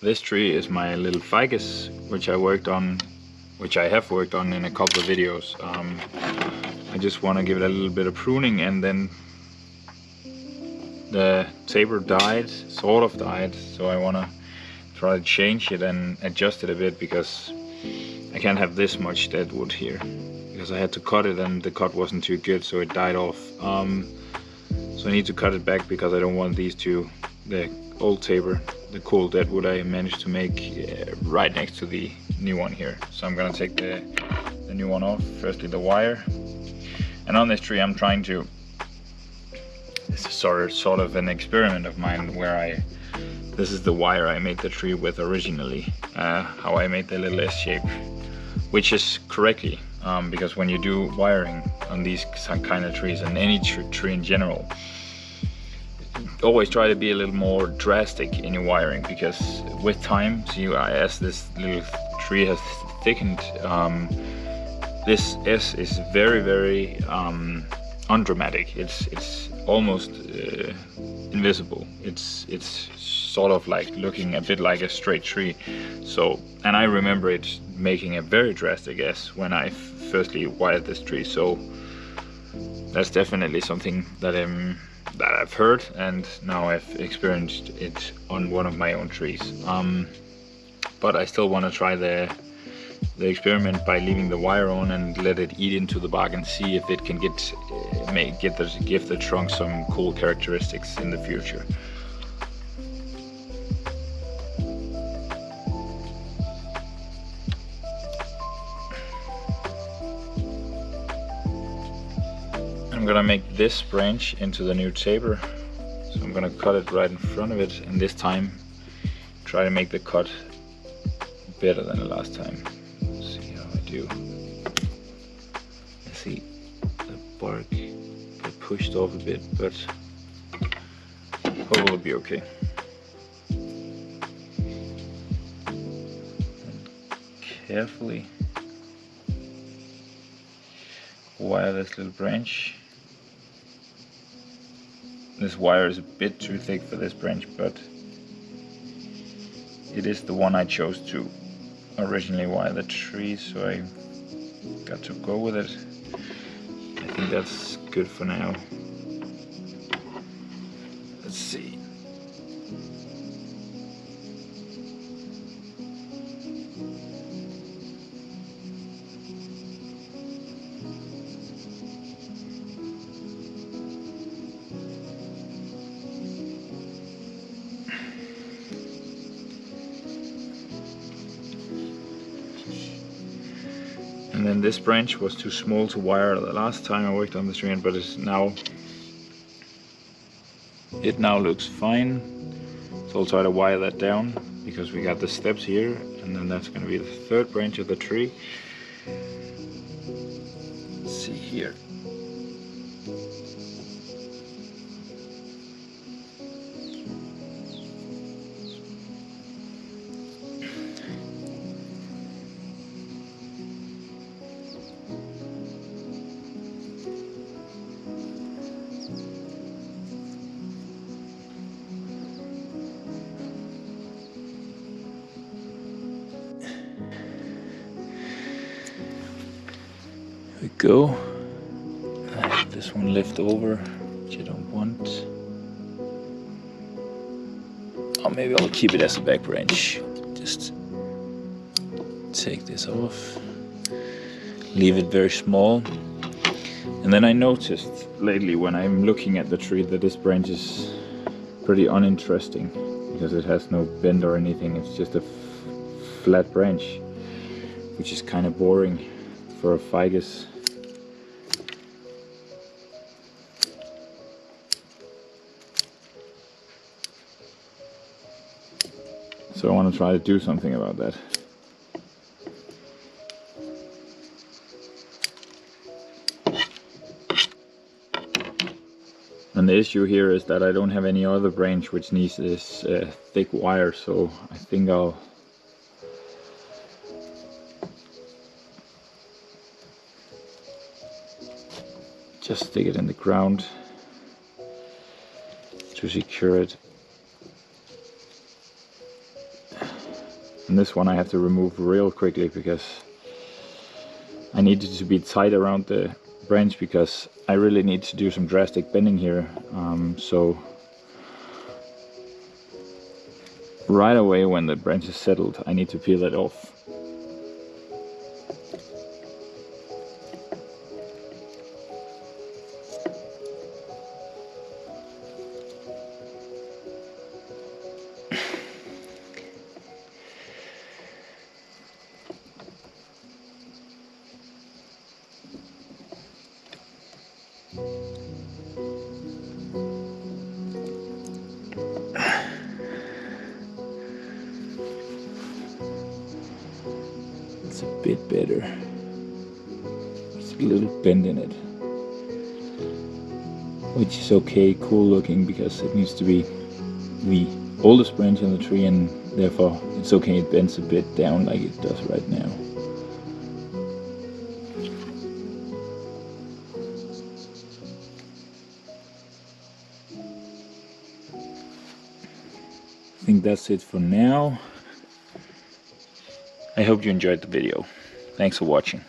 This tree is my little ficus, which I have worked on in a couple of videos. I just want to give it a little bit of pruning, and then the taper died, sort of died, so I want to try to change it and adjust it a bit, because I can't have this much dead wood here, because I had to cut it and the cut wasn't too good, so it died off. So I need to cut it back, because I don't want these two, the old taper, the cool dead wood I managed to make right next to the new one here. So I'm gonna take the new one off, firstly the wire. And on this tree I'm trying to, this is sort of an experiment of mine, where this is the wire I made the tree with originally, how I made the little S shape, which is correctly, because when you do wiring on these kind of trees, and any tree in general, always try to be a little more drastic in your wiring, because with time, as this little tree has thickened, this S is very undramatic. It's almost invisible. It's sort of like looking a bit like a straight tree. So, and I remember it making a very drastic S when I firstly wired this tree. So that's definitely something that I've heard, and now I've experienced it on one of my own trees. But I still want to try the experiment by leaving the wire on and let it eat into the bark, and see if it can give the trunk some cool characteristics in the future. I'm gonna make this branch into the new taper, so I'm gonna cut it right in front of it, and this time try to make the cut better than the last time. Let's see how I do. I see the bark get pushed off a bit, but hopefully it'll be okay. And carefully wire this little branch. This wire is a bit too thick for this branch, but it is the one I chose to originally wire the tree, so I got to go with it. I think that's good for now. Let's see. And then this branch was too small to wire the last time I worked on the tree, but it now looks fine. So I'll try to wire that down, because we got the steps here, and then that's going to be the third branch of the tree. Let's see here. Here we go. I have this one left over, which I don't want. Or maybe I'll keep it as a back branch. Just take this off, leave it very small. And then I noticed lately when I'm looking at the tree that this branch is pretty uninteresting, because it has no bend or anything. It's just a flat branch, which is kind of boring for a ficus. So I want to try to do something about that. And the issue here is that I don't have any other branch which needs this thick wire, so I think I'll just stick it in the ground to secure it. And this one I have to remove real quickly because I need it to be tight around the branch, because I really need to do some drastic bending here. So right away when the branch is settled, I need to peel it off. It's a bit better. There's a little bend in it, which is okay, cool looking, because it needs to be the oldest branch in the tree, and therefore it's okay it bends a bit down like it does right now. I think that's it for now. I hope you enjoyed the video. Thanks for watching.